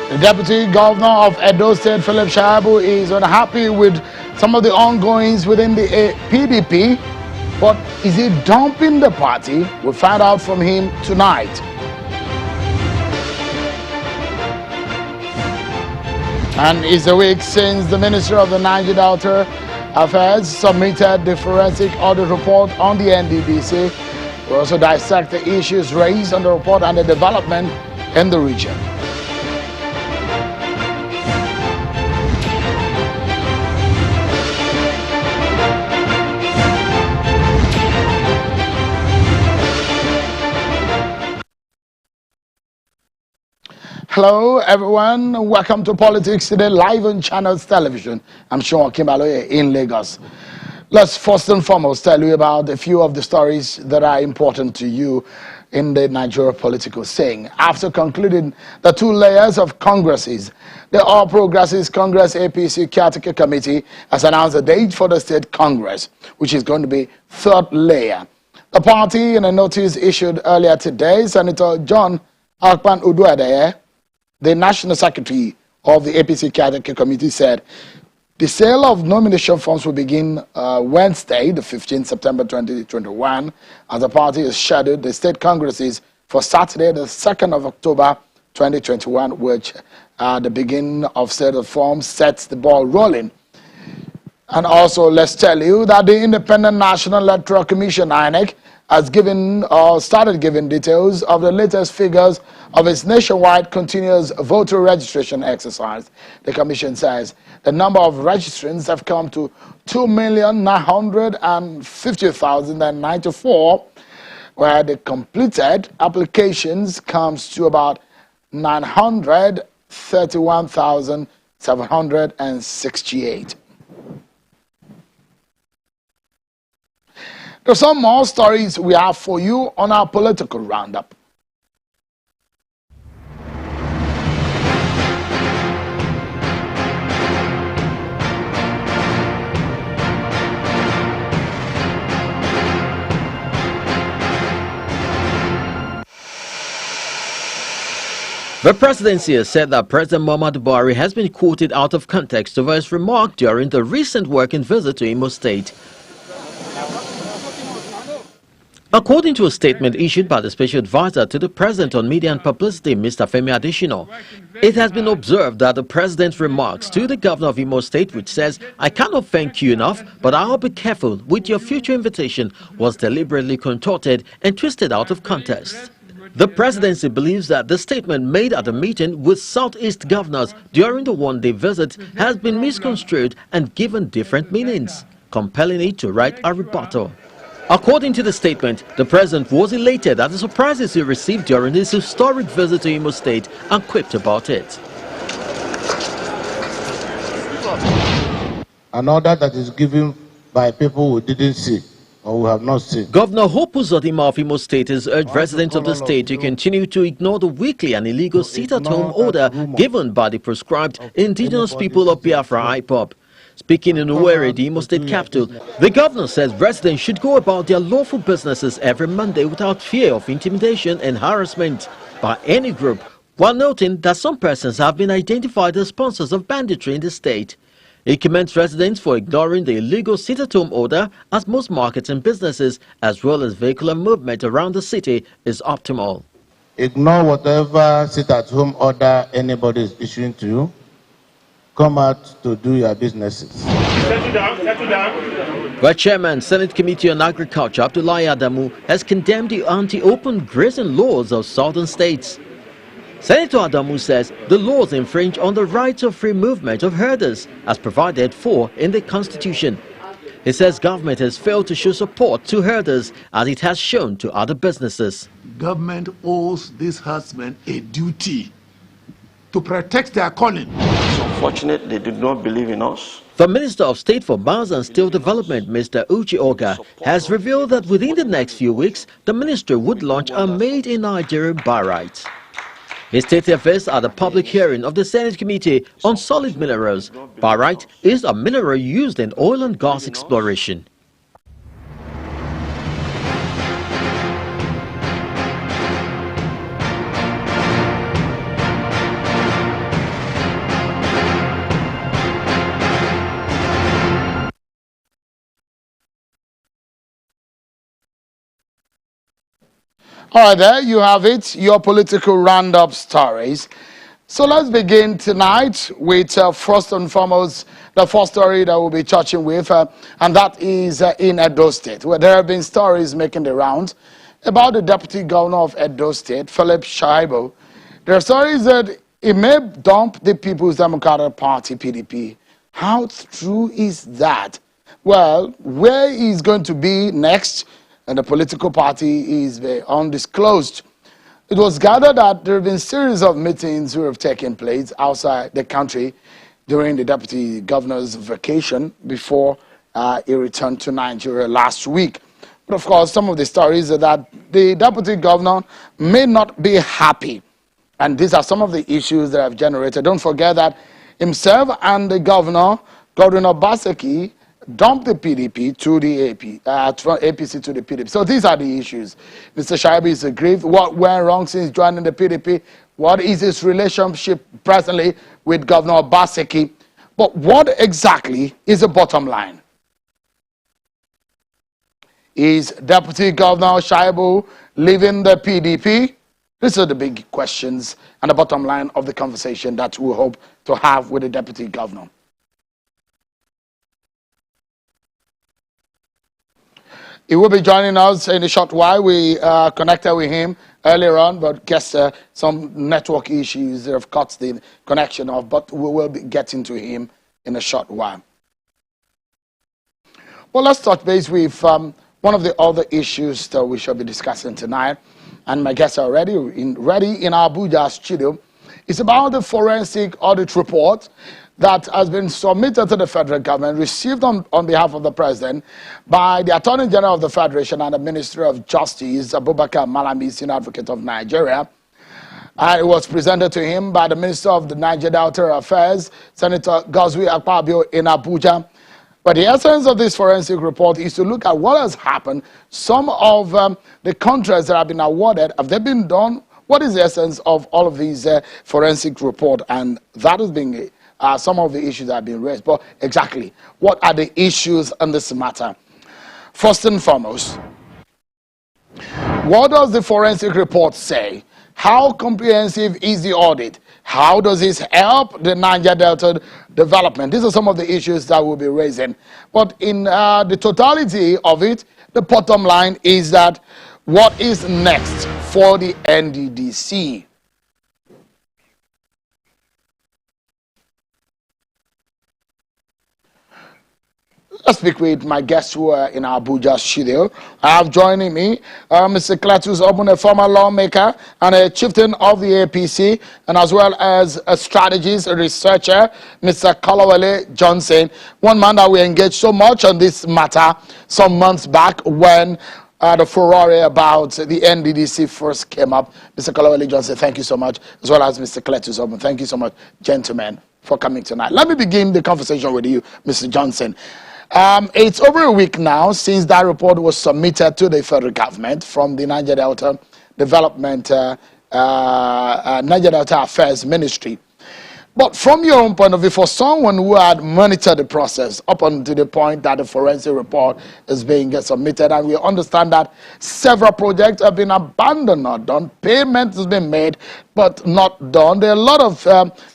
The Deputy Governor of Edo State, Philip SHAIBU, is unhappy with some of the ongoings within the PDP. But is he dumping the party? We'll find out from him tonight. And it's a week since the Minister of the Niger Delta Affairs submitted the forensic audit report on the NDDC. We'll also dissect the issues raised on the report and the development in the region. Hello everyone, welcome to Politics Today live on Channels Television. I'm Sean Kimbaloye in Lagos. Let's first and foremost tell you about a few of the stories that are important to you in the Nigeria political scene. After concluding the 2 layers of Congresses, the All Progressives Congress APC Caretaker Committee has announced a date for the State Congress, which is going to be 3rd layer. The party, in a notice issued earlier today, Senator John Akpan Uduadeye, the National Secretary of the APC Caretaker Committee, said the sale of nomination forms will begin Wednesday, the 15th September 2021, as the party has scheduled the state congresses for Saturday, the 2nd of October 2021, which the beginning of sale of forms sets the ball rolling. And also, let's tell you that the Independent National Electoral Commission, INEC, has started giving details of the latest figures of its nationwide continuous voter registration exercise. The commission says the number of registrants have come to 2,950,094, where the completed applications comes to about 931,768. There's some more stories we have for you on our political roundup. The presidency has said that President Muhammadu Buhari has been quoted out of context over his remark during the recent working visit to Imo State. According to a statement issued by the Special Advisor to the President on Media and Publicity, Mr. Femi Adesina, it has been observed that the President's remarks to the Governor of Imo State, which says, "I cannot thank you enough, but I'll be careful with your future invitation," was deliberately contorted and twisted out of context. The Presidency believes that the statement made at a meeting with Southeast governors during the one-day visit has been misconstrued and given different meanings, compelling it to write a rebuttal. According to the statement, the President was elated at the surprises he received during his historic visit to Imo State and quipped about it. An order that is given by people who didn't see or who have not seen. Governor Hope Uzodinma of Imo State has urged residents of the state to continue to ignore the weekly and illegal sit-at-home order given by the proscribed indigenous people of Biafra IPOB. Speaking in Owerri, the Imo State capital, the governor says residents should go about their lawful businesses every Monday without fear of intimidation and harassment by any group, while noting that some persons have been identified as sponsors of banditry in the state. He commends residents for ignoring the illegal sit-at-home order, as most markets and businesses, as well as vehicular movement around the city, is optimal. Ignore whatever sit-at-home order anybody is issuing to you. Come out to do your businesses. Settle down. The chairman, Senate Committee on Agriculture, Abdullahi Adamu, has condemned the anti-open grazing laws of southern states. Senator Adamu says the laws infringe on the rights of free movement of herders, as provided for in the Constitution. He says government has failed to show support to herders, as it has shown to other businesses. Government owes these herdsmen a duty to protect their calling. It's unfortunate they did not believe in us. The Minister of State for Mines and Steel Development, Mr. Uche Oga, has revealed that within the next few weeks, the ministry would launch a made-in-Nigeria barite. He stated this at the public hearing of the Senate Committee on Solid Minerals. Barite is a mineral used in oil and gas exploration. All right, there you have it, your political roundup stories. So let's begin tonight with first and foremost the first story that we'll be touching with, and that is in Edo State, where there have been stories making the rounds about the Deputy Governor of Edo State, Philip SHAIBU. There are stories that he may dump the People's Democratic Party, PDP. How true is that? Well, where he's going to be next, and the political party is undisclosed. It was gathered that there have been a series of meetings who have taken place outside the country during the deputy governor's vacation before he returned to Nigeria last week. But of course, some of the stories are that the deputy governor may not be happy. And these are some of the issues that have generated. Don't forget that himself and the governor, Governor Obaseki, dumped the PDP to the from APC to the PDP. So these are the issues. Mr. SHAIBU is aggrieved. What went wrong since joining the PDP? What is his relationship presently with Governor Obaseki? But what exactly is the bottom line? Is Deputy Governor SHAIBU leaving the PDP? These are the big questions and the bottom line of the conversation that we hope to have with the Deputy Governor. He will be joining us in a short while. We connected with him earlier on, but guess some network issues have cut the connection off, but we will be getting to him in a short while. Well, let's touch base with one of the other issues that we shall be discussing tonight, and my guests are ready in our Abuja studio. It's about the forensic audit report that has been submitted to the federal government, received on behalf of the president by the Attorney General of the Federation and the Ministry of Justice, Abubakar Malami, Senior Advocate of Nigeria. It was presented to him by the Minister of the Niger Delta Affairs, Senator Godswill Akpabio, in Abuja. But the essence of this forensic report is to look at what has happened. Some of the contracts that have been awarded, have they been done? What is the essence of all of these forensic report? And that is being some of the issues that have been raised. But exactly, what are the issues on this matter? First and foremost, what does the forensic report say? How comprehensive is the audit? How does this help the Niger Delta development? These are some of the issues that we'll be raising. But in the totality of it, the bottom line is that what is next for the NDDC? Let's speak with my guests who are in our Abuja studio. I have joining me Mr. Cletus Obun, a former lawmaker and a chieftain of the APC, and as well as a strategist, a researcher, Mr. Kolawole Johnson, one man that we engaged so much on this matter some months back when the furore about the NDDC first came up. Mr. Kolawole Johnson, thank you so much, as well as Mr. Cletus Obun. Thank you so much, gentlemen, for coming tonight. Let me begin the conversation with you, Mr. Johnson. It's over a week now since that report was submitted to the federal government from the Niger Delta Development, Niger Delta Affairs Ministry. But from your own point of view, for someone who had monitored the process up until the point that the forensic report is being submitted, and we understand that several projects have been abandoned, not done, payment has been made, but not done. There are a lot of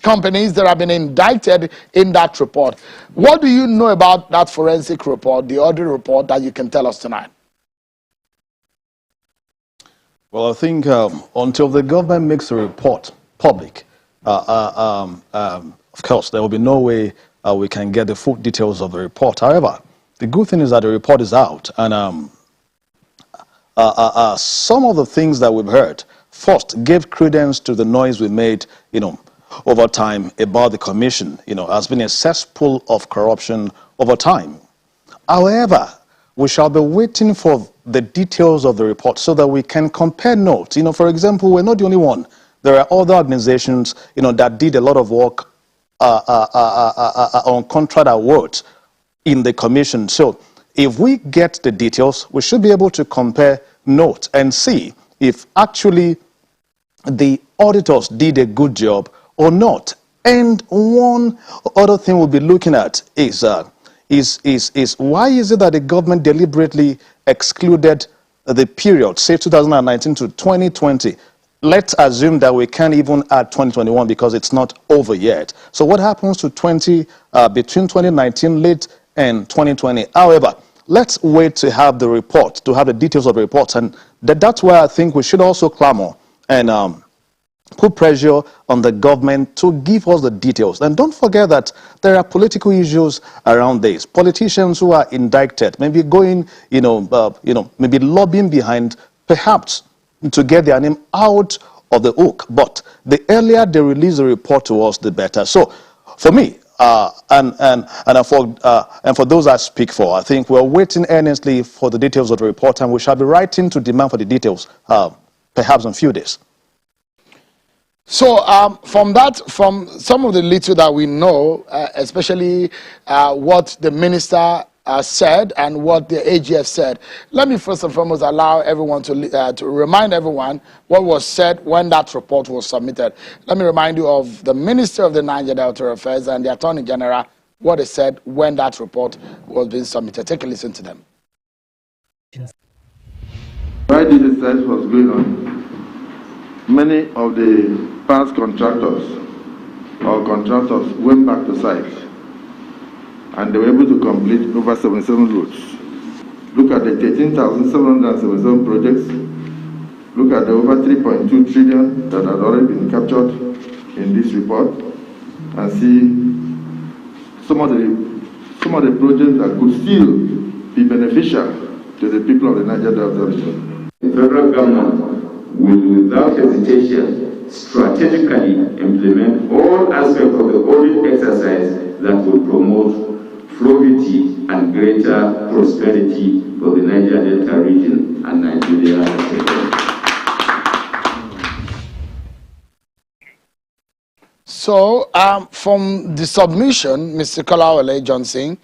companies that have been indicted in that report. What do you know about that forensic report, the audit report, that you can tell us tonight? Well, I think until the government makes a report public, of course, there will be no way we can get the full details of the report. However, the good thing is that the report is out, and some of the things that we've heard first gave credence to the noise we made, over time about the commission, has been a cesspool of corruption over time. However, we shall be waiting for the details of the report so that we can compare notes. For example, we're not the only one. There are other organizations, that did a lot of work on contract awards in the commission. So if we get the details, we should be able to compare notes and see if actually the auditors did a good job or not. And one other thing we'll be looking at is why is it that the government deliberately excluded the period, say 2019 to 2020, let's assume that we can't even add 2021 because it's not over yet. So what happens to between 2019 late and 2020? However, let's wait to have the report, to have the details of the reports, and that's why I think we should also clamor and put pressure on the government to give us the details. And don't forget that there are political issues around this. Politicians who are indicted, maybe going, maybe lobbying behind, perhaps to get their name out of the hook. But the earlier they release the report to us, the better. So, for me, and for those I speak for, I think we're waiting earnestly for the details of the report, and we shall be writing to demand for the details, perhaps in a few days. So from some of the little that we know, especially what the minister said and what the AGF said, let me first and foremost allow everyone to remind everyone what was said when that report was submitted. Let me remind you of the Minister of the Niger Delta Affairs and the Attorney General, what they said when that report was being submitted. Take a listen to them. Why did the strike was going on? Many of the past contractors went back to site and they were able to complete over 77 roads. Look at the 13,777 projects. Look at the over 3.2 trillion that had already been captured in this report, and see some of the projects that could still be beneficial to the people of the Niger Delta region. The federal government will, without hesitation, strategically implement all aspects of the audit exercise that will promote probity and greater prosperity for the Niger Delta region and Nigeria as a whole. So, from the submission, Mr. Kolawole Johnson,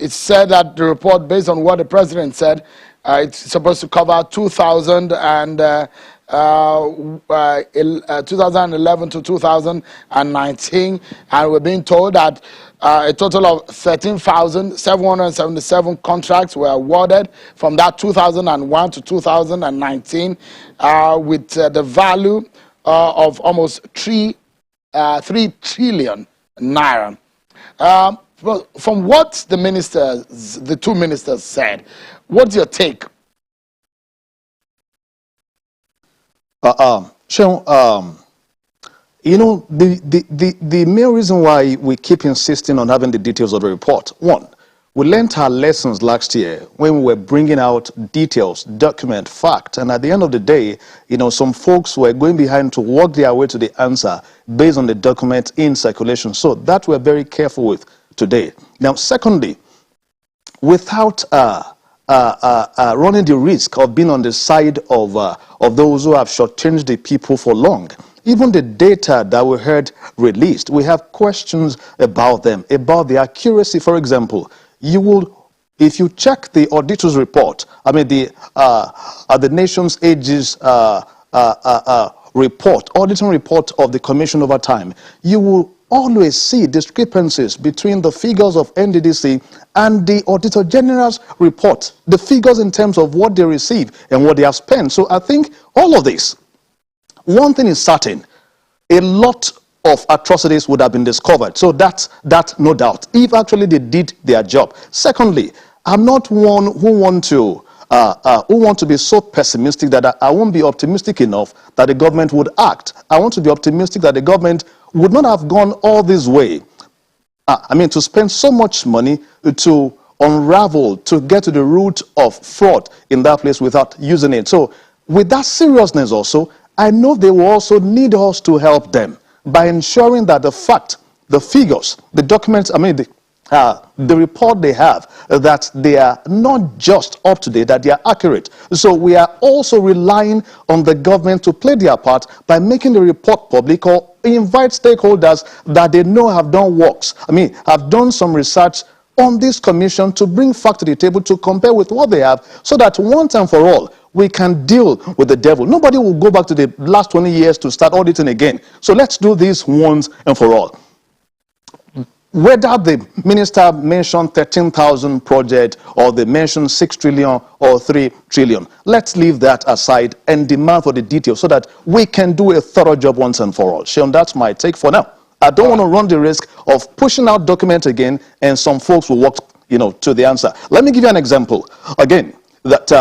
it said that the report, based on what the president said, it's supposed to cover 2011 to 2019, and we're being told that a total of 13,777 contracts were awarded from that 2001 to 2019, with the value of almost 3 trillion naira. From what the two ministers said, what's your take? Sean, the main reason why we keep insisting on having the details of the report, one, we learned our lessons last year when we were bringing out details, document, fact, and at the end of the day, some folks were going behind to work their way to the answer based on the document in circulation. So that we're very careful with today. Now, secondly, without running the risk of being on the side of those who have shortchanged the people for long, even the data that we heard released, we have questions about them, about the accuracy. For example, if you check the auditor's report, the nation's ages report, auditing report of the commission over time, you will always see discrepancies between the figures of NDDC and the Auditor General's report, the figures in terms of what they receive and what they have spent. So I think all of this, one thing is certain, a lot of atrocities would have been discovered. So that's no doubt, if actually they did their job. Secondly, I'm not one who want to be so pessimistic that I won't be optimistic enough that the government would act. I want to be optimistic that the government would not have gone all this way. To spend so much money to unravel, to get to the root of fraud in that place without using it. So with that seriousness also, I know they will also need us to help them by ensuring that the fact, the figures, the documents, the report they have, that they are not just up to date, that they are accurate. So we are also relying on the government to play their part by making the report public or invite stakeholders that they know have done works, have done some research on this commission to bring facts to the table to compare with what they have, so that once and for all, we can deal with the devil. Nobody will go back to the last 20 years to start auditing again. So let's do this once and for all. whether the minister mentioned 13,000 projects or they mentioned 6 trillion or 3 trillion, let's leave that aside and demand for the details so that we can do a thorough job once and for all. Sean, that's my take for now. I don't want to run the risk of pushing out documents again and some folks will walk, to the answer. Let me give you an example. Again, that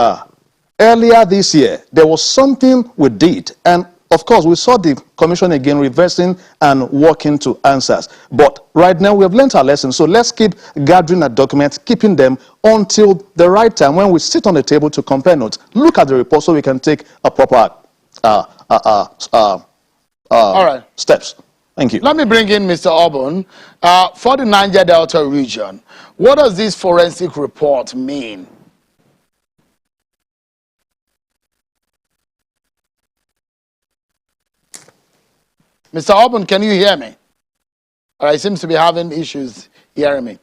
earlier this year, there was something we did, and of course, we saw the commission again reversing and working to answers. But right now, we have learned our lesson. So let's keep gathering our documents, keeping them until the right time when we sit on the table to compare notes. Look at the report so we can take a proper all right. steps. Thank you. Let me bring in Mr. Obun. For the Niger Delta region, what does this forensic report mean? Mr. Obun, can you hear me? All right, seems to be having issues hearing me.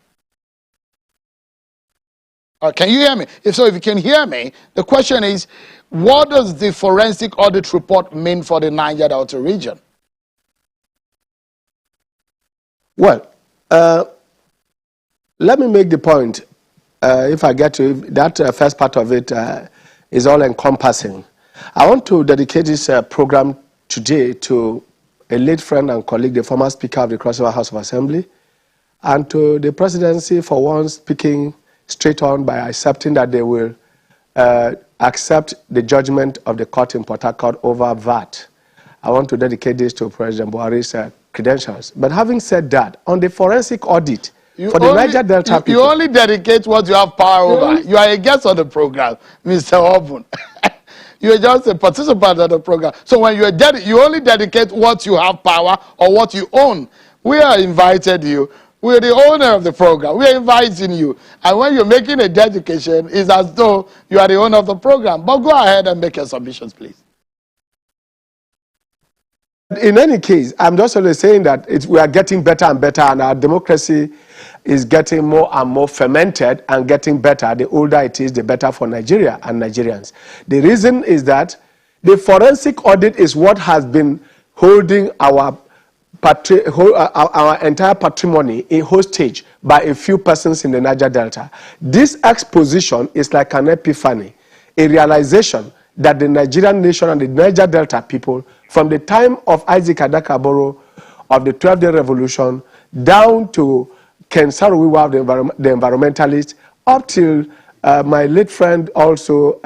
Can you hear me? If you can hear me, the question is, what does the forensic audit report mean for the Niger Delta region? Well, let me make the point. If I get to that first part of it is all encompassing. I want to dedicate this program today to a late friend and colleague, the former Speaker of the Crossover House of Assembly, and to the presidency for once speaking straight on by accepting that they will accept the judgment of the court in Port Harcourt over VAT. I want to dedicate this to President Buhari's credentials. But having said that, on the forensic audit, for the Niger Delta people... You only dedicate what you have power over. You are a guest on the program, Mr. Obun. You are just a participant of the program. So when you only dedicate what you have power or what you own. We are invited you. We are the owner of the program. We are inviting you. And when you're making a dedication, it's as though you are the owner of the program. But go ahead and make your submissions, please. In any case, I'm just only saying that we are getting better and better, and our democracy is getting more and more fermented and getting better. The older it is, the better for Nigeria and Nigerians. The reason is that the forensic audit is what has been holding our entire patrimony in hostage by a few persons in the Niger Delta. This exposition is like an epiphany, a realization that the Nigerian nation and the Niger Delta people, from the time of Isaac Adakaboro of the 12-day revolution down to Ken Saro-Wiwa, the environmentalist, up till my late friend also,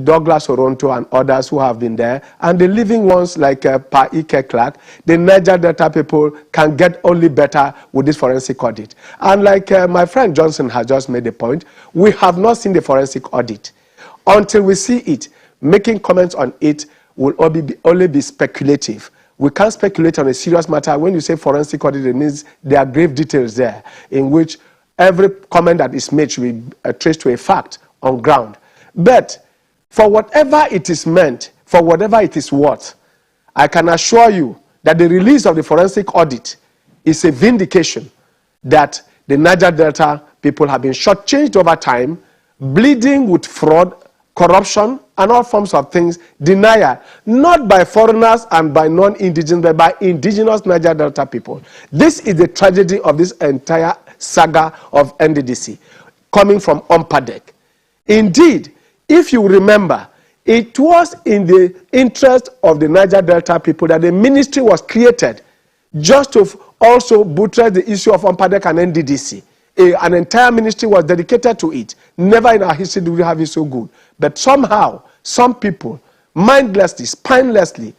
Douglas Oronto and others who have been there, and the living ones like Pa Ike Clark, the Niger Delta people can get only better with this forensic audit. And like my friend Johnson has just made the point, we have not seen the forensic audit. Until we see it, making comments on it will only be speculative. We can't speculate on a serious matter. When you say forensic audit, it means there are grave details there in which every comment that is made should be traced to a fact on ground. But for whatever it is meant, for whatever it is worth, I can assure you that the release of the forensic audit is a vindication that the Niger Delta people have been shortchanged over time, bleeding with fraud, corruption, and all forms of things, denial, not by foreigners and by non-indigenous, but by indigenous Niger Delta people. This is the tragedy of this entire saga of NDDC, coming from Umpadek. Indeed, if you remember, it was in the interest of the Niger Delta people that the ministry was created just to also buttress the issue of Umpadek and NDDC. An entire ministry was dedicated to it. Never in our history do we have it so good. But somehow, some people, mindlessly, spinelessly,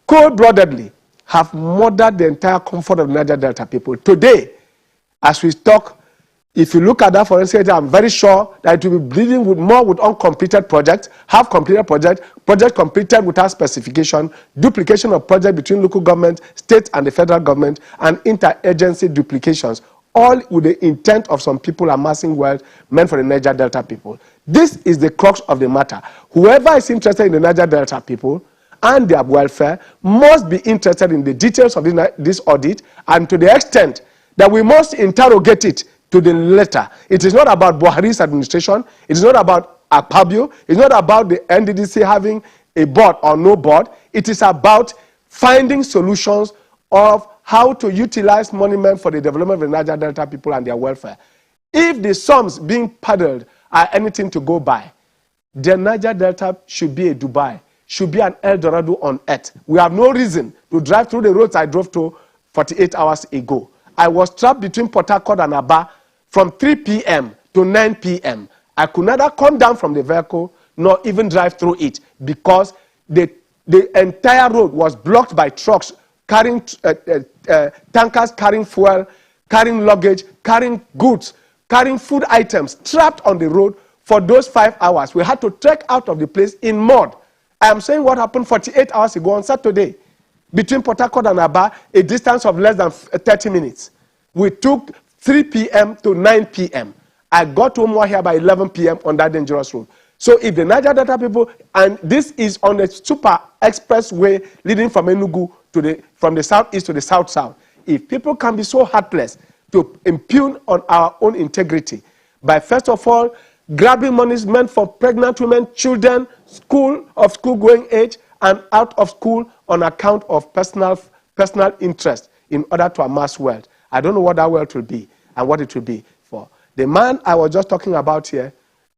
cold-bloodedly, have murdered the entire comfort of Niger Delta people. Today, as we talk, if you look at that forensic data, I'm very sure that it will be bleeding with more with uncompleted projects, half-completed projects, projects completed without specification, duplication of projects between local government, state and the federal government, and interagency duplications, all with the intent of some people amassing wealth meant for the Niger Delta people. This is the crux of the matter. Whoever is interested in the Niger Delta people and their welfare must be interested in the details of this audit, and to the extent that we must interrogate it to the letter. It is not about Buhari's administration. It is not about Akpabio. It's not about the NDDC having a board or no board. It is about finding solutions of how to utilize money meant for the development of the Niger Delta people and their welfare. If the sums being paddled are anything to go by, the Niger Delta should be a Dubai, should be an El Dorado on earth. We have no reason to drive through the roads I drove to 48 hours ago. I was trapped between Port Harcourt and Aba from 3 p.m. to 9 p.m. I could neither come down from the vehicle nor even drive through it because the entire road was blocked by trucks carrying tankers, carrying fuel, carrying luggage, carrying goods, carrying food items, trapped on the road for those 5 hours. We had to trek out of the place in mud. I am saying what happened 48 hours ago on Saturday. Between Port Harcourt and Aba, a distance of less than 30 minutes. We took 3 p.m. to 9 p.m. I got home here by 11 p.m. on that dangerous road. So if the Niger Delta people, and this is on the super expressway leading from Enugu from the southeast to the south-south, if people can be so heartless to impugn on our own integrity by first of all grabbing monies meant for pregnant women, children, school-going age, and out of school on account of personal interest in order to amass wealth. I don't know what that wealth will be and what it will be for. The man I was just talking about here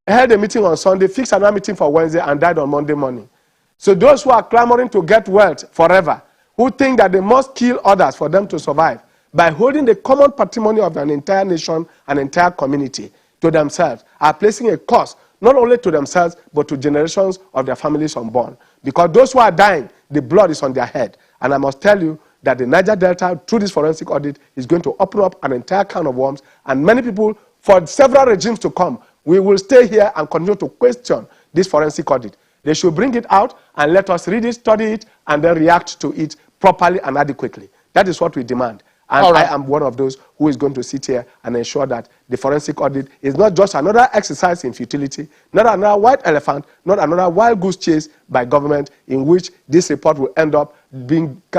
held a meeting on Sunday, fixed another meeting for Wednesday, and died on Monday morning. So those who are clamoring to get wealth forever, who think that they must kill others for them to survive, by holding the common patrimony of an entire nation, an entire community to themselves, are placing a curse not only to themselves, but to generations of their families unborn. Because those who are dying, the blood is on their head. And I must tell you that the Niger Delta, through this forensic audit, is going to open up an entire can of worms. And many people, for several regimes to come, we will stay here and continue to question this forensic audit. They should bring it out and let us read it, study it, and then react to it properly and adequately. That is what we demand. And right. I am one of those who is going to sit here and ensure that the forensic audit is not just another exercise in futility, not another white elephant, not another wild goose chase by government in which this report will end up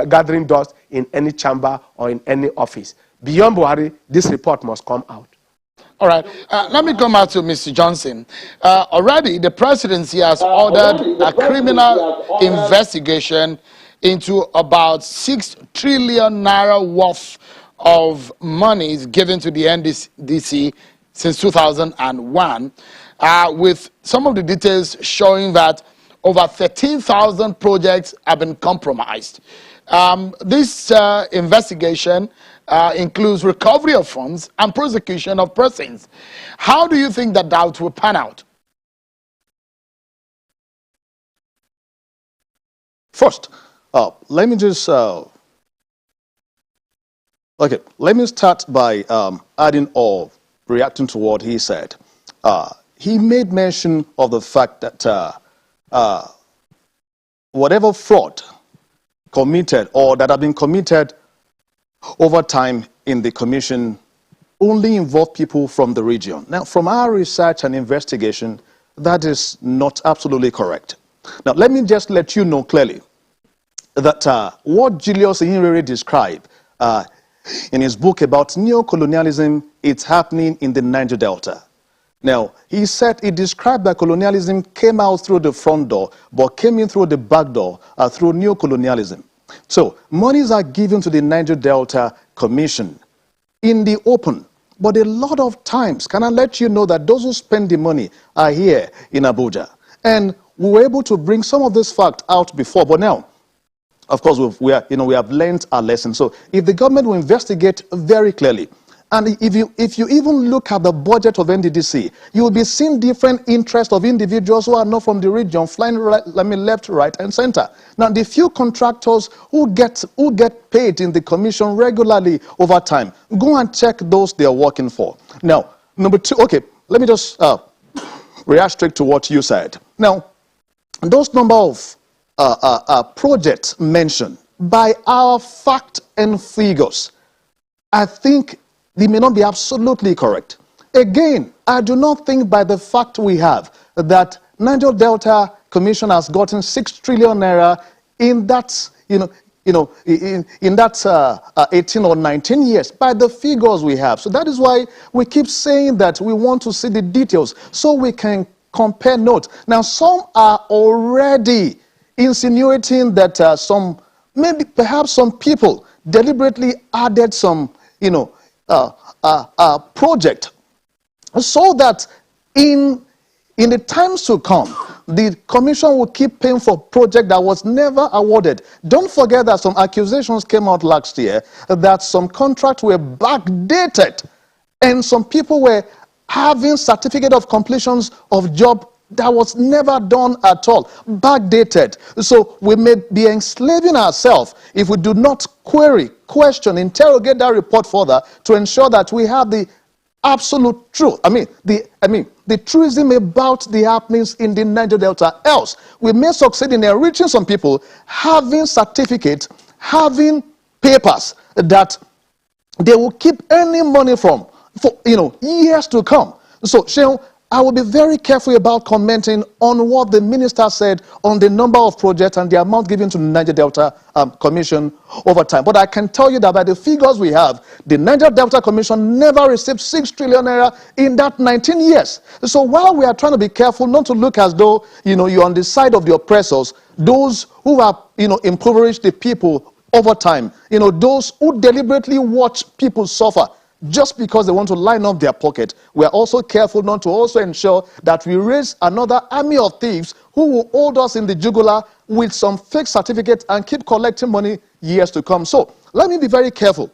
gathering dust in any chamber or in any office. Beyond Buhari, this report must come out. All right. Let me come out to Mr. Johnson. Already, the presidency has ordered a criminal investigation into about 6 trillion naira worth of monies given to the NDDC since 2001, with some of the details showing that over 13,000 projects have been compromised. This investigation includes recovery of funds and prosecution of persons. How do you think that will pan out? First, let me just let me start by adding or reacting to what he said. He made mention of the fact that whatever fraud committed or that have been committed over time in the commission only involve people from the region. Now, from our research and investigation, that is not absolutely correct. Now, let me just let you know clearly that what Julius Inrere described in his book about neocolonialism, it's happening in the Niger Delta. Now, he said he described that colonialism came out through the front door, but came in through the back door through neocolonialism. So, monies are given to the Niger Delta Commission in the open. But a lot of times, can I let you know that those who spend the money are here in Abuja. And we were able to bring some of this fact out before, but now, of course, we have learned our lesson. So if the government will investigate very clearly, and if you even look at the budget of NDDC, you will be seeing different interests of individuals who are not from the region flying left, right, and center. Now, the few contractors who get paid in the commission regularly over time, go and check those they are working for. Now, number two, okay, let me just react straight to what you said. Now, those number of projects mentioned by our fact and figures, I think they may not be absolutely correct. Again, I do not think by the fact we have that Niger Delta Commission has gotten 6 trillion naira in that, in that 18 or 19 years by the figures we have. So that is why we keep saying that we want to see the details so we can compare notes. Now, some are already insinuating that perhaps some people deliberately added some, project so that in the times to come, the commission will keep paying for project that was never awarded. Don't forget that some accusations came out last year that some contracts were backdated and some people were having certificate of completions of job that was never done at all, backdated. So we may be enslaving ourselves if we do not query, question, interrogate that report further to ensure that we have the absolute truth. The truism about the happenings in the Niger Delta. Else, we may succeed in enriching some people, having certificates, having papers that they will keep earning money from for years to come. So, Sheon, I will be very careful about commenting on what the minister said on the number of projects and the amount given to the Niger Delta Commission over time. But I can tell you that by the figures we have, the Niger Delta Commission never received 6 trillion naira in that 19 years. So while we are trying to be careful not to look as though, you're on the side of the oppressors, those who have, impoverished the people over time, those who deliberately watch people suffer, just because they want to line up their pocket, we are also careful not to also ensure that we raise another army of thieves who will hold us in the jugular with some fake certificate and keep collecting money years to come. So let me be very careful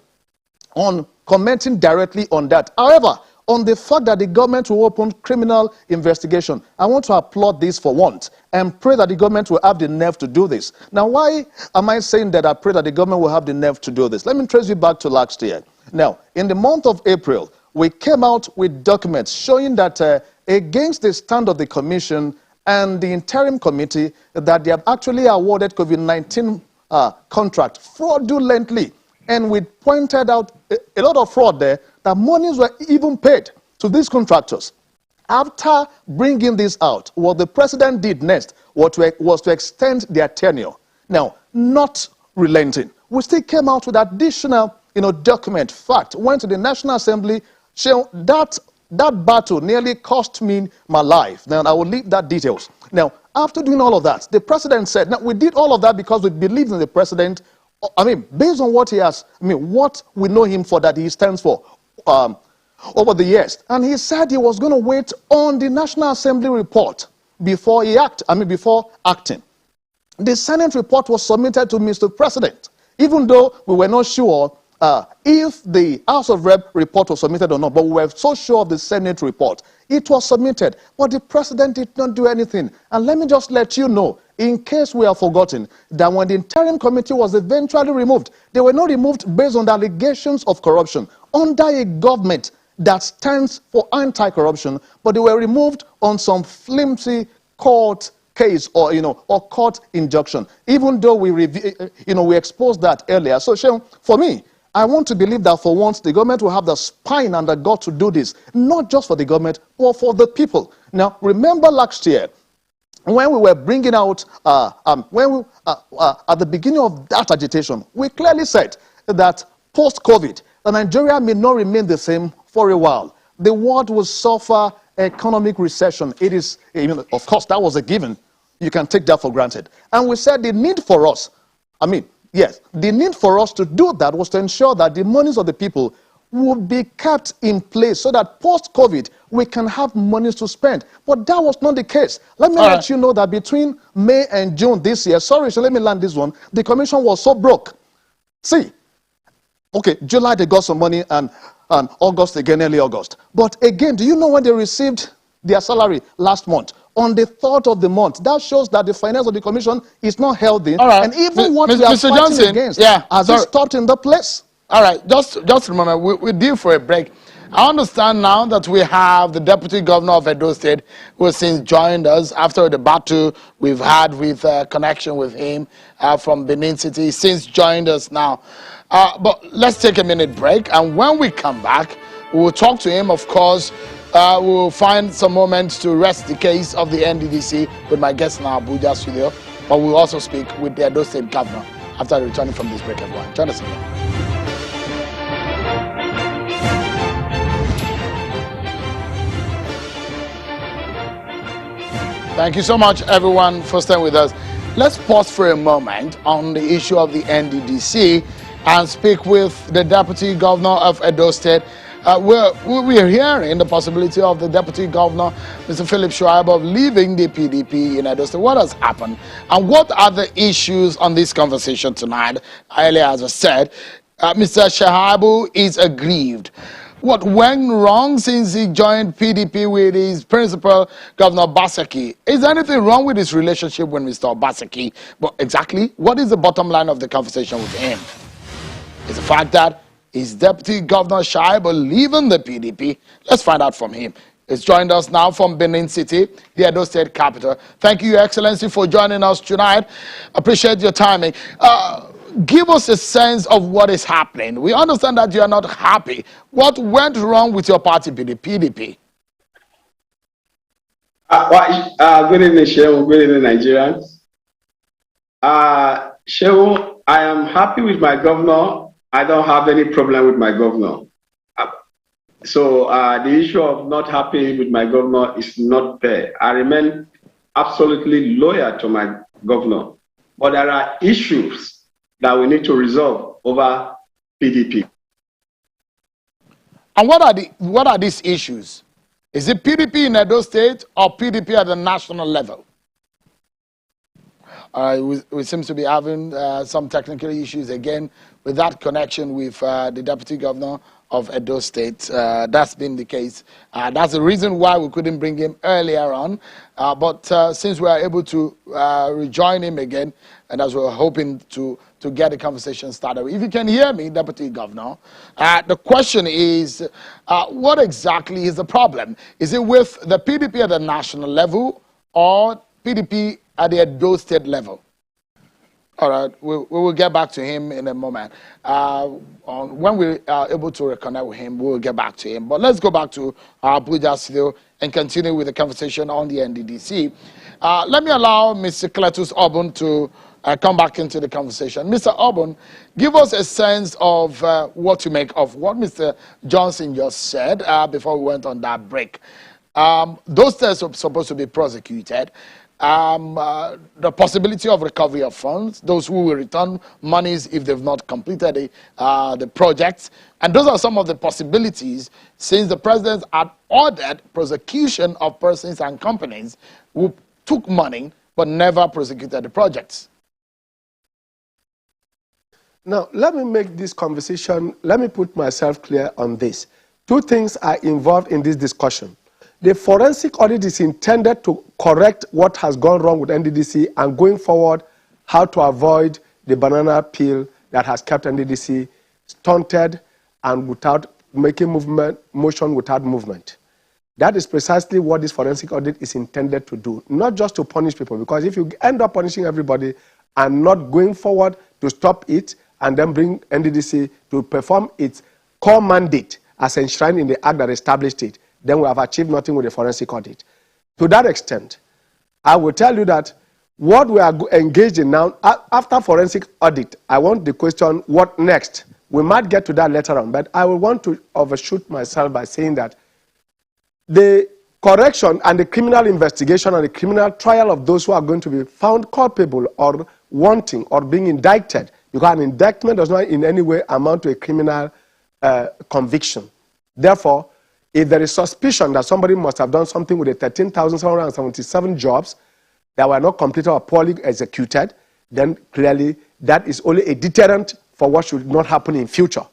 on commenting directly on that. However, on the fact that the government will open criminal investigation, I want to applaud this for once and pray that the government will have the nerve to do this. Now, why am I saying that I pray that the government will have the nerve to do this? Let me trace you back to last year. Now, in the month of April, we came out with documents showing that against the stand of the Commission and the interim committee, that they have actually awarded COVID-19 contract fraudulently. And we pointed out a lot of fraud there, that monies were even paid to these contractors. After bringing this out, what the president did next was to extend their tenure. Now, not relenting, we still came out with additional document. Fact, went to the National Assembly, that battle nearly cost me my life. Now, I will leave that details. Now, after doing all of that, the president said, now, we did all of that because we believed in the president. Based on what he has, what we know him for, that he stands for over the years. And he said he was going to wait on the National Assembly report before before acting. The Senate report was submitted to Mr. President, even though we were not sure if the House of Rep report was submitted or not, but we were so sure of the Senate report. It was submitted, but the president did not do anything. And let me just let you know, in case we have forgotten, that when the interim committee was eventually removed, they were not removed based on the allegations of corruption under a government that stands for anti-corruption, but they were removed on some flimsy court case or court injunction, even though we exposed that earlier. So, Sheon, for me, I want to believe that for once the government will have the spine and the gut to do this, not just for the government, but for the people. Now, remember last year, when we were bringing out, at the beginning of that agitation, we clearly said that post-COVID, Nigeria may not remain the same for a while. The world will suffer economic recession. It is, of course, that was a given. You can take that for granted. And we said the need for us, the need for us to do that was to ensure that the monies of the people would be kept in place so that post-COVID, we can have monies to spend. But that was not the case. Let me let you know that between May and June this year, so let me land this one, the commission was so broke. See, okay, July they got some money and August again, early August. But again, do you know when they received their salary last month? On the 3rd of the month. That shows that the finance of the commission is not healthy. And even what we are fighting against has it stopped in the place. All right, just a moment. We're due for a break. I understand now that we have the Deputy Governor of Edo State who has since joined us after the battle we've had with connection with him from Benin City. He's since joined us now. But let's take a minute break. And when we come back, we'll talk to him, of course. We'll find some moments to rest the case of the NDDC with my guest in our Abuja studio. But we'll also speak with the Edo State Governor after returning from this break, everyone. Join us again. Thank you so much, everyone, for staying with us. Let's pause for a moment on the issue of the NDDC and speak with the Deputy Governor of Edo State. We're hearing the possibility of the Deputy Governor, Mr. Philip SHAIBU, of leaving the PDP in Edo State. What has happened? And what are the issues on this conversation tonight? Earlier, as I said, Mr. SHAIBU is aggrieved. What went wrong since he joined PDP with his principal, Governor Obaseki? Is there anything wrong with his relationship with Mr. Obaseki? But exactly, what is the bottom line of the conversation with him? It's the fact that his Deputy Governor SHAIBU leaving the PDP. Let's find out from him. He's joined us now from Benin City, the Edo State capital. Thank you, Your Excellency, for joining us tonight. Appreciate your timing. Give us a sense of what is happening. We understand that you are not happy. What went wrong with your party, the PDP? Good evening, Shehu. Good evening, Nigerians. Shehu, I am happy with my governor. I don't have any problem with my governor. So the issue of not happy with my governor is not there. I remain absolutely loyal to my governor. But there are issues that we need to resolve over PDP. And what are these issues? Is it PDP in Edo State or PDP at the national level? We seem to be having some technical issues again with that connection with the Deputy Governor of Edo State. That's been the case. That's the reason why we couldn't bring him earlier on. But since we are able to rejoin him again, and as we're hoping to get the conversation started. If you can hear me, Deputy Governor, the question is, what exactly is the problem? Is it with the PDP at the national level or PDP at the Edo State level? All right, we will get back to him in a moment. When we are able to reconnect with him, we will get back to him. But let's go back to our Abuja studio and continue with the conversation on the NDDC. Let me allow Mr. Cletus Obun to come back into the conversation. Mr. Obun, give us a sense of what to make of what Mr. Johnson just said before we went on that break. Those tests are supposed to be prosecuted. The possibility of recovery of funds, those who will return monies if they've not completed the projects. And those are some of the possibilities since the president had ordered prosecution of persons and companies who took money but never prosecuted the projects. Now, let me make this conversation, let me put myself clear on this. Two things are involved in this discussion. The forensic audit is intended to correct what has gone wrong with NDDC and going forward, how to avoid the banana peel that has kept NDDC stunted and without making motion without movement. That is precisely what this forensic audit is intended to do, not just to punish people, because if you end up punishing everybody and not going forward to stop it and then bring NDDC to perform its core mandate as enshrined in the act that established it, then we have achieved nothing with the forensic audit. To that extent, I will tell you that what we are engaged in now, after forensic audit, I want the question, what next? We might get to that later on, but I will want to overshoot myself by saying that the correction and the criminal investigation and the criminal trial of those who are going to be found culpable or wanting or being indicted, because an indictment does not in any way amount to a criminal conviction. Therefore, if there is suspicion that somebody must have done something with the 13,777 jobs that were not completed or poorly executed, then clearly that is only a deterrent for what should not happen in future.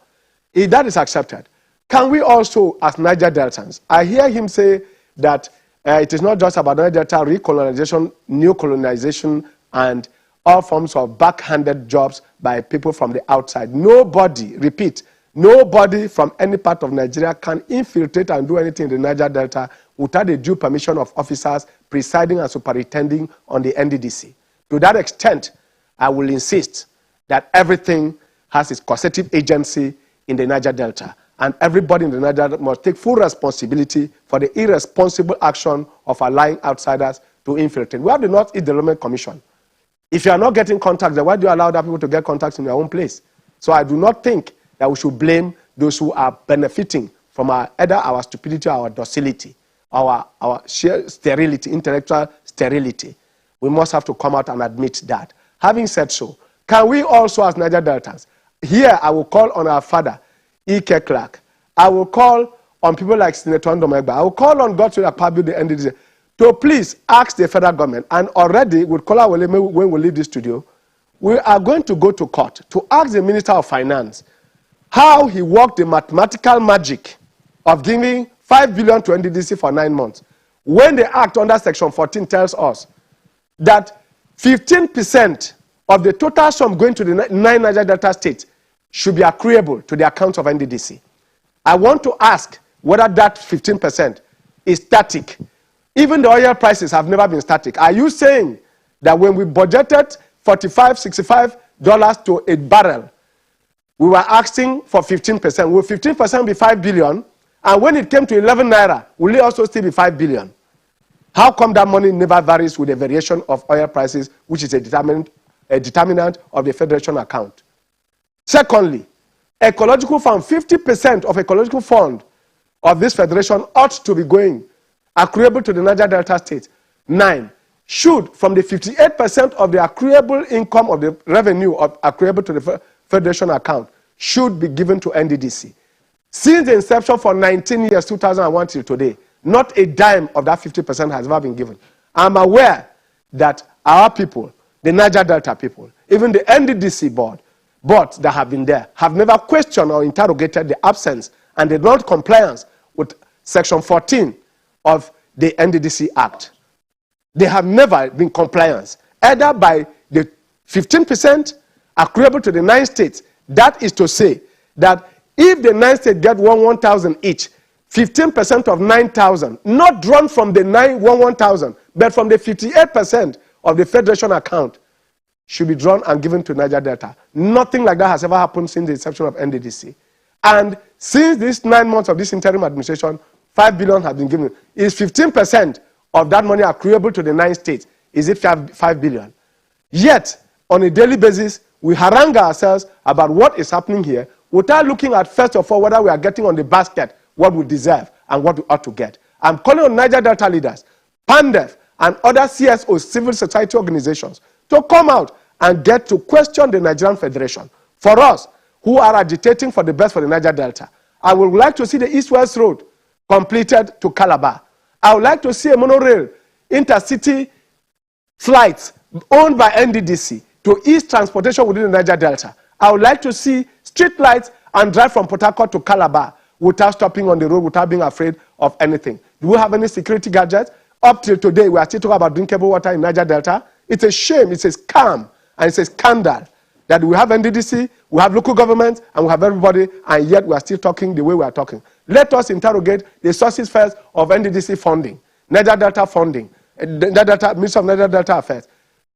If that is accepted, can we also, as Niger Deltans, I hear him say that it is not just about Niger Delta recolonization, new colonization, and all forms of backhanded jobs by people from the outside. Nobody, repeat, nobody from any part of Nigeria can infiltrate and do anything in the Niger Delta without the due permission of officers presiding and superintending on the NDDC. To that extent, I will insist that everything has its causative agency in the Niger Delta, and everybody in the Niger Delta must take full responsibility for the irresponsible action of allowing outsiders to infiltrate. We have the North East Development Commission. If you are not getting contacts, then why do you allow other people to get contacts in their own place? So I do not think that we should blame those who are benefiting from either our stupidity or our docility, our sheer sterility, intellectual sterility. We must have to come out and admit that. Having said so, can we also, as Niger Deltans, Here, I will call on our father, E.K. Clark. I will call on people like Senator Ndomegba. I will call on Godswill Akpabio, the NDDC, to please ask the federal government, and already with Kola Weleme, when we leave the studio, we are going to go to court to ask the Minister of Finance how he worked the mathematical magic of giving 5 billion to NDDC for 9 months, when the Act under Section 14 tells us that 15% of the total sum going to the 9 Niger Delta states should be accruable to the accounts of NDDC. I want to ask whether that 15% is static. Even the oil prices have never been static. Are you saying that when we budgeted $45, $65 to a barrel, we were asking for 15%? Will 15% be 5 billion? And when it came to 11 naira, will it also still be 5 billion? How come that money never varies with the variation of oil prices, which is a determinant of the federation account? Secondly, ecological fund, 50% of ecological fund of this federation ought to be going accruable to the Niger Delta state. 9, should, from the 58% of the accruable income of the revenue of accruable to the federation account, should be given to NDDC. Since the inception for 19 years, 2001 till today, not a dime of that 50% has ever been given. I'm aware that our people, the Niger Delta people, even the NDDC board that have been there, have never questioned or interrogated the absence and the non-compliance with Section 14 of the NDDC Act. They have never been compliant, either by the 15% accruable to the 9 states. That is to say that if the 9 states get 1,000 each, 15% of 9,000, not drawn from the 1,000, but from the 58% of the federation account, should be drawn and given to Niger Delta. Nothing like that has ever happened since the inception of NDDC. And since these 9 months of this interim administration, 5 billion has been given. Is 15% of that money accruable to the 9 states? Is it 5 billion? Yet, on a daily basis, we harangue ourselves about what is happening here without looking at, first of all, whether we are getting on the basket what we deserve and what we ought to get. I'm calling on Niger Delta leaders, PANDEF, and other CSOs, civil society organizations, to come out and get to question the Nigerian Federation. For us, who are agitating for the best for the Niger Delta, I would like to see the East-West Road completed to Calabar. I would like to see a monorail, intercity flights owned by NDDC to ease transportation within the Niger Delta. I would like to see street lights and drive from Port Harcourt to Calabar without stopping on the road, without being afraid of anything. Do we have any security gadgets? Up till today, we are still talking about drinkable water in Niger Delta. It's a shame, it's a scam, and it's a scandal that we have NDDC, we have local governments, and we have everybody, and yet we are still talking the way we are talking. Let us interrogate the sources first of NDDC funding, Niger Delta funding, Minister of Niger Delta Affairs.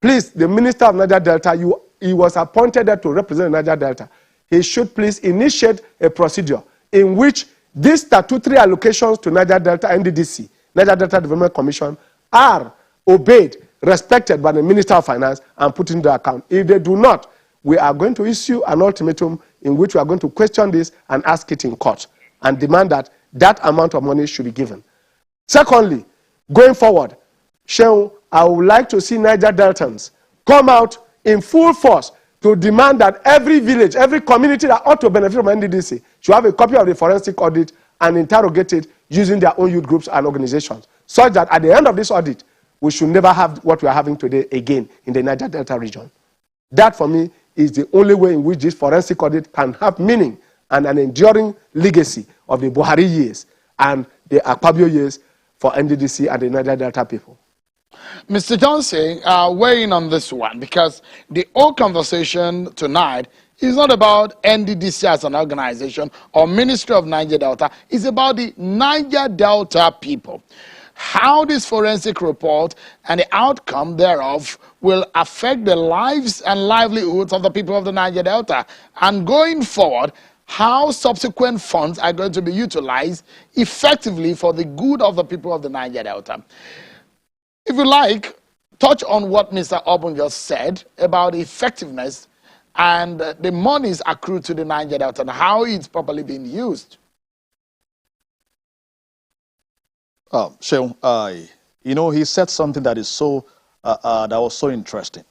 Please, the Minister of Niger Delta, he was appointed there to represent Niger Delta. He should please initiate a procedure in which these statutory allocations to Niger Delta NDDC, Niger Delta Development Commission, are obeyed, respected by the Minister of Finance, and put into account. If they do not, we are going to issue an ultimatum in which we are going to question this and ask it in court and demand that that amount of money should be given. Secondly, going forward, Shehu, I would like to see Niger Deltans come out in full force to demand that every village, every community that ought to benefit from NDDC should have a copy of the forensic audit and interrogate it using their own youth groups and organizations, such that at the end of this audit, we should never have what we are having today again in the Niger Delta region. That, for me, is the only way in which this forensic audit can have meaning and an enduring legacy of the Buhari years and the Akpabio years for NDDC and the Niger Delta people. Mr. Johnson, weighing on this one, because the whole conversation tonight is not about NDDC as an organization or Ministry of Niger Delta. It's about the Niger Delta people. How this forensic report and the outcome thereof will affect the lives and livelihoods of the people of the Niger Delta. And going forward, how subsequent funds are going to be utilized effectively for the good of the people of the Niger Delta. If you like, touch on what Mr. Obun just said about the effectiveness and the monies accrued to the Niger Delta and how it's properly being used. Shehu, you know, he said something that is that was so interesting.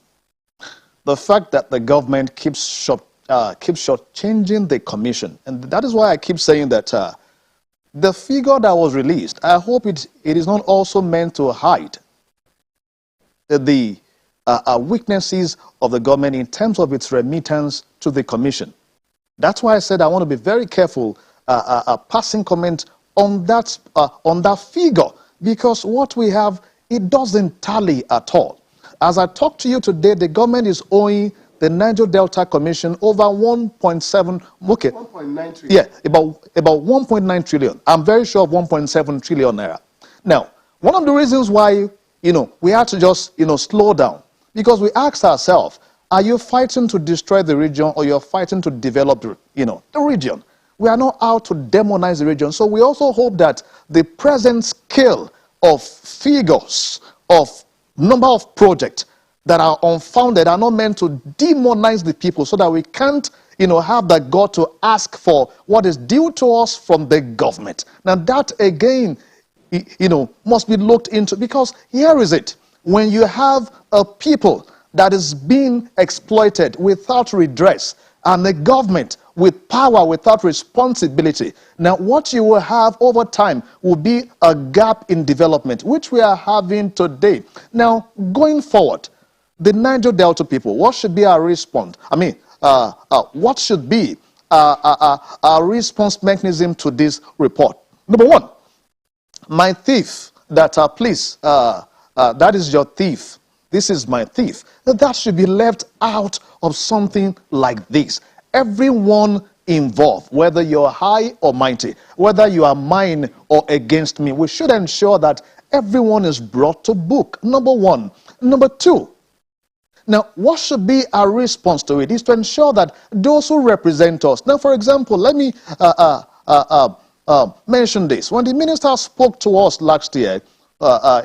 The fact that the government keeps keep shortchanging the commission. And that is why I keep saying that the figure that was released, I hope it is not also meant to hide the weaknesses of the government in terms of its remittance to the commission. That's why I said I want to be very careful passing comment on that figure, because what we have, it doesn't tally at all. As I talk to you today, the government is owing the Niger Delta Commission over 1.7, okay, 1.9 trillion. Yeah, about 1.9 trillion. I'm very sure of 1.7 trillion naira. Now, one of the reasons why, we had to just, slow down, because we asked ourselves, are you fighting to destroy the region, or you're fighting to develop the region? We are not out to demonize the region. So we also hope that the present scale of figures, of number of projects that are unfounded, are not meant to demonize the people, so that we can't, have the God to ask for what is due to us from the government. Now that again, must be looked into, because here is it. When you have a people that is being exploited without redress, and the government with power without responsibility, now what you will have over time will be a gap in development, which we are having today. Now, going forward, the Niger Delta people, what should be our response? What should be our response mechanism to this report? Number one, my thief, please, that is your thief. This is my thief. That should be left out of something like this. Everyone involved, whether you're high or mighty, whether you are mine or against me, we should ensure that everyone is brought to book. Number one. Number two, now what should be our response to it is to ensure that those who represent us. Now, for example, let me mention this. When the minister spoke to us last year,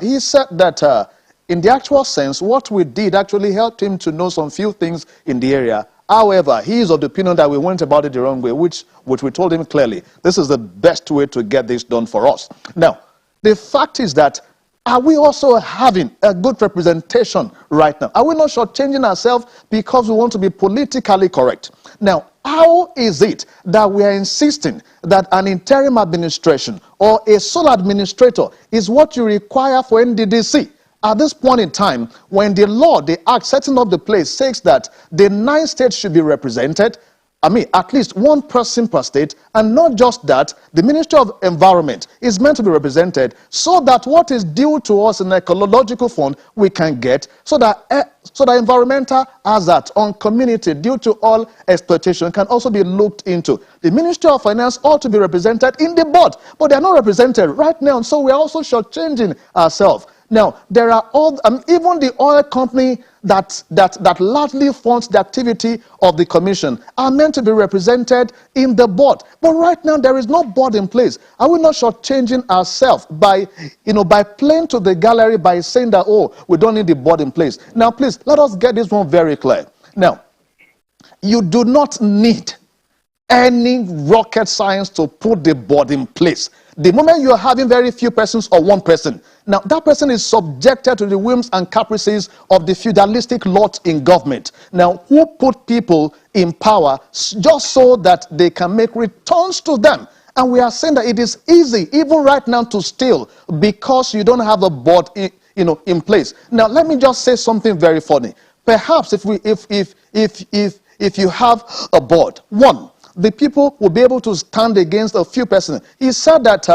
he said that in the actual sense, what we did actually helped him to know some few things in the area. However, he is of the opinion that we went about it the wrong way, which we told him clearly. This is the best way to get this done for us. Now, the fact is that, are we also having a good representation right now? Are we not shortchanging ourselves because we want to be politically correct? Now, how is it that we are insisting that an interim administration or a sole administrator is what you require for NDDC? At this point in time, when the law, the act setting up the place says that the 9 states should be represented, at least one person per state, and not just that, the Ministry of Environment is meant to be represented, so that what is due to us in the ecological fund we can get, so that environmental hazard on community due to oil exploitation can also be looked into. The Ministry of Finance ought to be represented in the board, but they are not represented right now, so we are also shortchanging ourselves. Now, there are all, even the oil company that largely funds the activity of the commission are meant to be represented in the board. But right now, there is no board in place. Are we not shortchanging ourselves by playing to the gallery by saying that, oh, we don't need the board in place? Now, please, let us get this one very clear. Now, you do not need any rocket science to put the board in place. The moment you are having very few persons or one person, now that person is subjected to the whims and caprices of the feudalistic lot in government. Now, who put people in power just so that they can make returns to them? And we are saying that it is easy, even right now, to steal because you don't have a board in place. Now, let me just say something very funny. Perhaps if you have a board, one, the people will be able to stand against a few persons. He said that,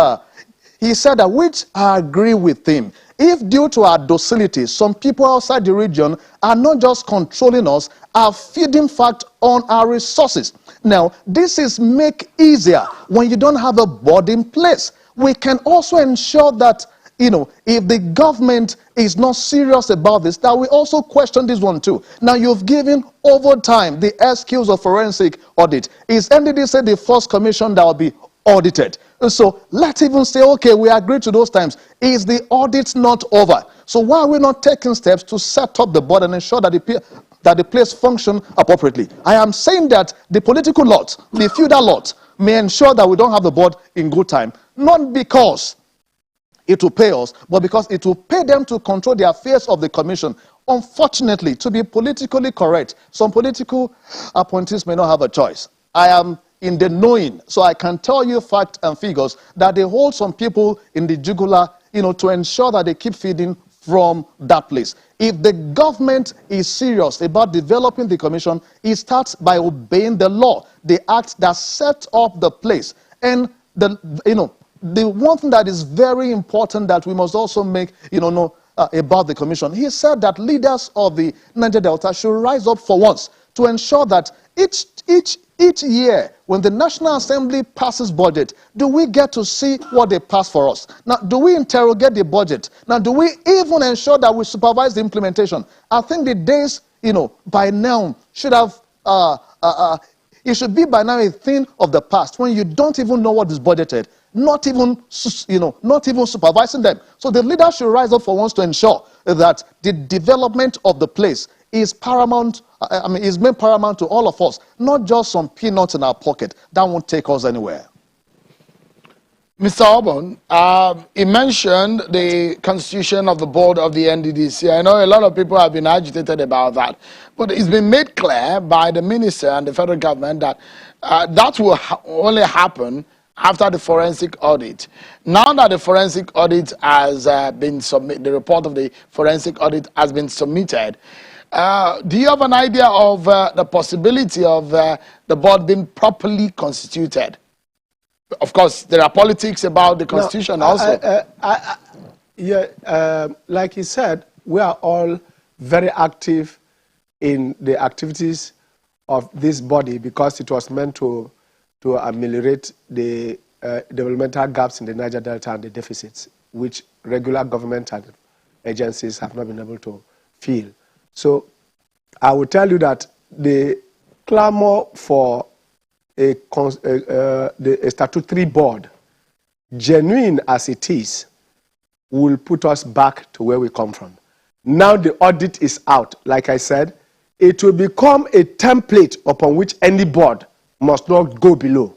which I agree with him. If due to our docility, some people outside the region are not just controlling us, are feeding fact on our resources. Now, this is make easier when you don't have a board in place. We can also ensure that, if the government is not serious about this, that we also question this one too. Now, you've given over time the excuse of forensic audit. Is NDDC the first commission that will be audited? So let's even say, okay, we agree to those times. Is the audit not over? So why are we not taking steps to set up the board and ensure that the place function appropriately? I am saying that the political lot, the feudal lot, may ensure that we don't have the board in good time, not because it will pay us, but because it will pay them to control the affairs of the commission. Unfortunately, to be politically correct, some political appointees may not have a choice. I am in the knowing, so I can tell you facts and figures that they hold some people in the jugular, to ensure that they keep feeding from that place. If the government is serious about developing the commission, it starts by obeying the law, the act that set up the place. And the one thing that is very important that we must also make, know about the commission, he said that leaders of the Niger Delta should rise up for once to ensure that each year, when the National Assembly passes budget, do we get to see what they pass for us? Now, do we interrogate the budget? Now, do we even ensure that we supervise the implementation? I think the days, by now should have, it should be by now a thing of the past when you don't even know what is budgeted, not even supervising them. So the leaders should rise up for once to ensure that the development of the place is paramount. Is made paramount to all of us, not just some peanuts in our pocket. That won't take us anywhere. Mr. Obon, he mentioned the constitution of the board of the NDDC. I know a lot of people have been agitated about that, but it's been made clear by the minister and the federal government that that will only happen after the forensic audit. Now that the forensic audit has been submitted, the report of the forensic audit has been submitted, do you have an idea of the possibility of the board being properly constituted? Of course, there are politics about the constitution also. Like he said, we are all very active in the activities of this body because it was meant to ameliorate the developmental gaps in the Niger Delta and the deficits, which regular government and agencies have not been able to fill. So I will tell you that the clamor for a statutory board, genuine as it is, will put us back to where we come from. Now the audit is out. Like I said, it will become a template upon which any board must not go below.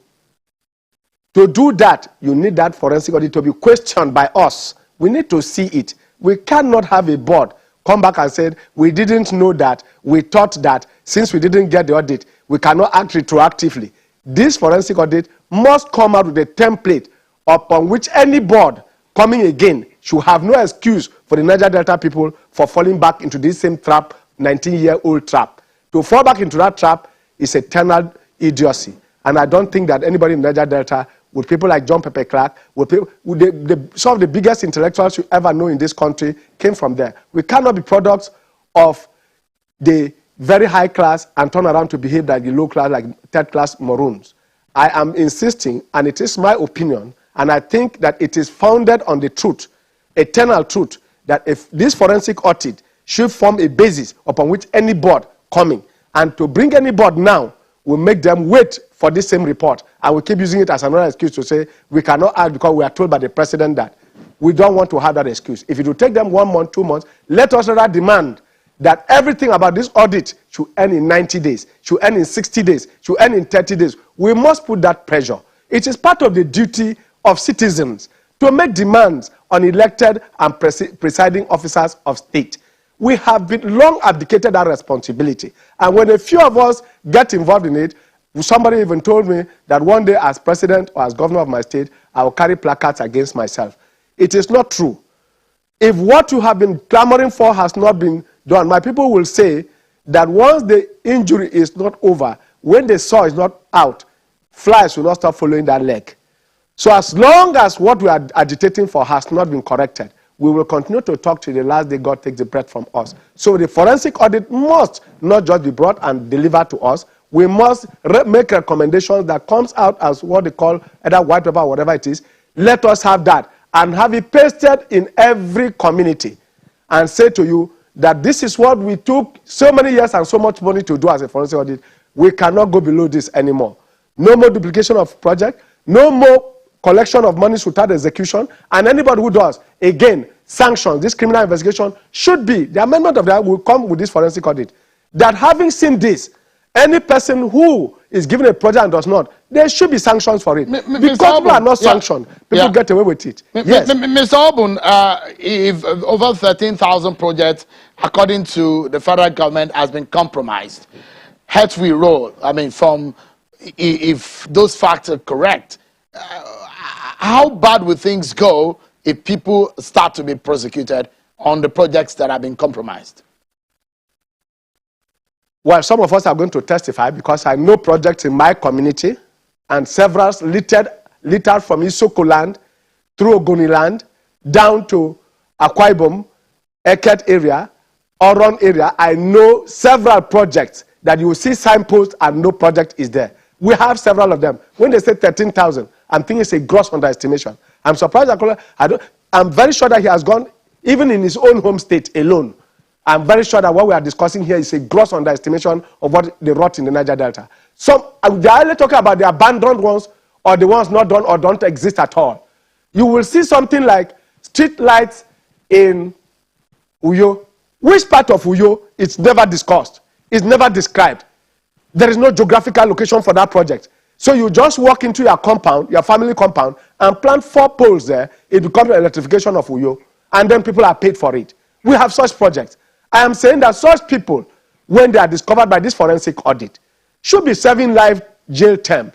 To do that, you need that forensic audit to be questioned by us. We need to see it. We cannot have a board come back and said, we didn't know that, we thought that, since we didn't get the audit, we cannot act retroactively. This forensic audit must come out with a template upon which any board coming again should have no excuse for the Niger Delta people for falling back into this same trap, 19-year-old trap. To fall back into that trap is eternal idiocy. And I don't think that anybody in Niger Delta, with people like John Pepper Clark, some of the biggest intellectuals you ever know in this country came from there. We cannot be products of the very high class and turn around to behave like the low class, like third class maroons. I am insisting, and it is my opinion, and I think that it is founded on the truth, eternal truth, that if this forensic audit should form a basis upon which any board coming, and to bring any board now will make them wait for this same report, and we keep using it as another excuse to say we cannot act because we are told by the president that. We don't want to have that excuse. If it will take them 1 month, 2 months, let us rather demand that everything about this audit should end in 90 days, should end in 60 days, should end in 30 days. We must put that pressure. It is part of the duty of citizens to make demands on elected and presiding officers of state. We have been long abdicated that responsibility. And when a few of us get involved in it, somebody even told me that one day as president or as governor of my state, I will carry placards against myself. It is not true. If what you have been clamoring for has not been done, my people will say that once the injury is not over, when the saw is not out, flies will not stop following that leg. So as long as what we are agitating for has not been corrected, we will continue to talk till the last day God takes the breath from us. So the forensic audit must not just be brought and delivered to us. We must make recommendations that comes out as what they call either white paper or whatever it is. Let us have that and have it pasted in every community and say to you that this is what we took so many years and so much money to do as a forensic audit. We cannot go below this anymore. No more duplication of project, no more collection of money without execution, and anybody who does, again, sanctions. This criminal investigation should be, the amendment of that will come with this forensic audit. That having seen this, any person who is given a project and does not, there should be sanctions for it. Because Mr. people are not Yeah. sanctioned, people get away with it. Yes. Mr. Obun, if over 13,000 projects, according to the federal government, has been compromised, heads will roll. I mean, if those facts are correct, how bad will things go if people start to be prosecuted on the projects that have been compromised? Well, some of us are going to testify because I know projects in my community and several littered from Isoko land, through Ogoni land, down to Akwa Ibom, Eket area, Oron area. I know several projects that you will see signposts and no project is there. We have several of them. When they say 13,000, I'm thinking it's a gross underestimation. I'm surprised. I'm very sure that he has gone, even in his own home state alone. I'm very sure that what we are discussing here is a gross underestimation of what they wrought in the Niger Delta. So they are only talking about the abandoned ones or the ones not done or don't exist at all. You will see something like street lights in Uyo. Which part of Uyo? It's never discussed. It's never described. There is no geographical location for that project. So you just walk into your compound, your family compound, and plant 4 poles there. It becomes an electrification of Uyo. And then people are paid for it. We have such projects. I am saying that such people, when they are discovered by this forensic audit, should be serving life jail term.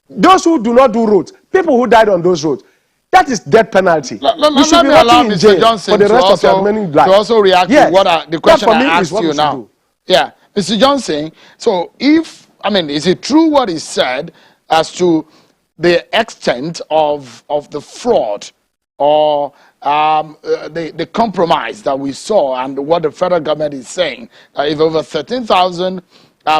Those who do not do roads, people who died on those roads, that is death penalty. We should be rotting in jail for the rest of your remaining life. To also react to what the question I asked you now. Yeah, Mr. Johnson, so is it true what is said as to the extent of the fraud or the compromise that we saw and what the federal government is saying? If over 13,000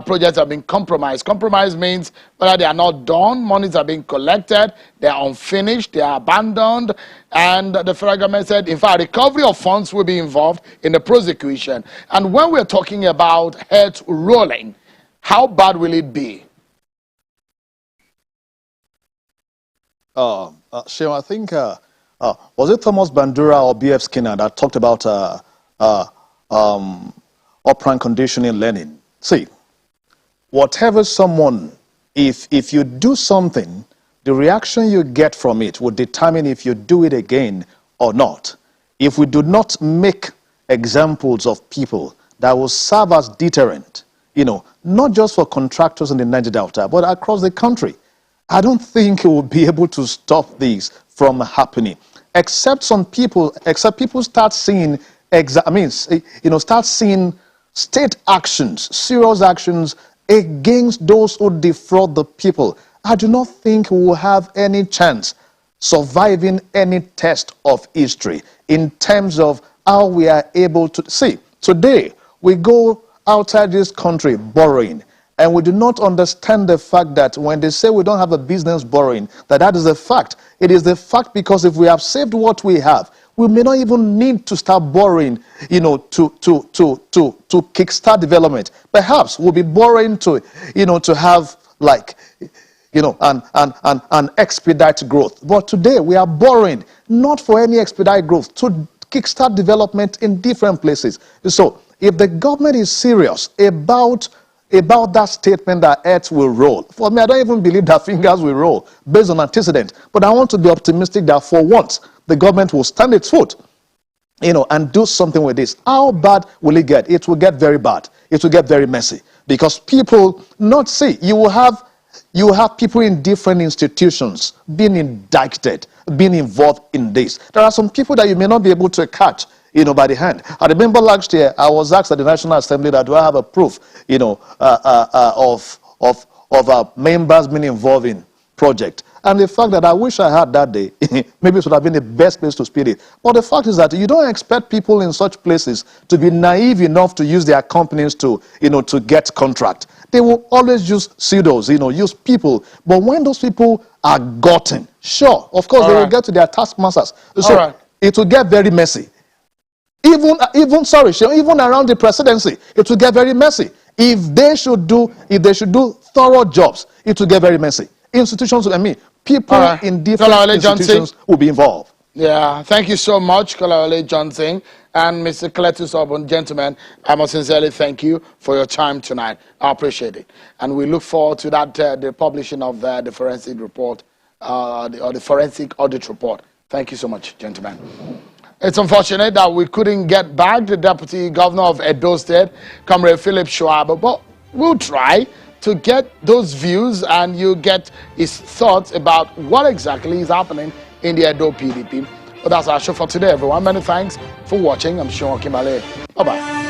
projects have been compromised. Compromise means whether they are not done, monies are being collected, they are unfinished, they are abandoned, and the federal government said, in fact, recovery of funds will be involved in the prosecution. And when we're talking about heads rolling, how bad will it be? Shem, I think, was it Thomas Bandura or B.F. Skinner that talked about operant conditioning learning? See, whatever someone, if you do something, the reaction you get from it will determine if you do it again or not. If we do not make examples of people that will serve as deterrent, not just for contractors in the Niger Delta, but across the country, I don't think we will be able to stop these from happening. Except people start seeing, start seeing state actions, serious actions against those who defraud the people. I do not think we will have any chance surviving any test of history in terms of how we are able to see. Today, we go outside this country borrowing, and we do not understand the fact that when they say we don't have a business borrowing, that is a fact. It is the fact because if we have saved what we have, we may not even need to start borrowing, to kickstart development. Perhaps we'll be borrowing to have an expedite growth. But today we are borrowing not for any expedite growth, to kickstart development in different places. So if the government is serious about that statement that earth will roll, for me, I don't even believe that fingers will roll based on antecedent. But I want to be optimistic that for once, the government will stand its foot, and do something with this. How bad will it get? It will get very bad. It will get very messy because people not see. You will have people in different institutions being indicted, being involved in this. There are some people that you may not be able to catch, by the hand. I remember last year I was asked at the National Assembly that do I have a proof, of members being involved in project. And the fact that I wish I had that day, maybe it would have been the best place to speed it. But the fact is that you don't expect people in such places to be naive enough to use their companies to get contract. They will always use pseudos, use people. But when those people are gotten, sure, of course, they will get to their taskmasters. So it will get very messy. Even around the presidency, it will get very messy. If they should do thorough jobs, it will get very messy. Institutions, people in different institutions will be involved. Yeah, thank you so much, Kolawole Johnson. and Mr. Cletus Obun. Gentlemen, I must sincerely thank you for your time tonight. I appreciate it. And we look forward to that, the publishing of the forensic report, or the forensic audit report. Thank you so much, gentlemen. It's unfortunate that we couldn't get back the Deputy Governor of Edo State, Comrade Philip SHAIBU, but we'll try to get those views and you get his thoughts about what exactly is happening in the Edo PDP. But that's our show for today, everyone. Many thanks for watching. I'm Sean Kimale. Bye-bye.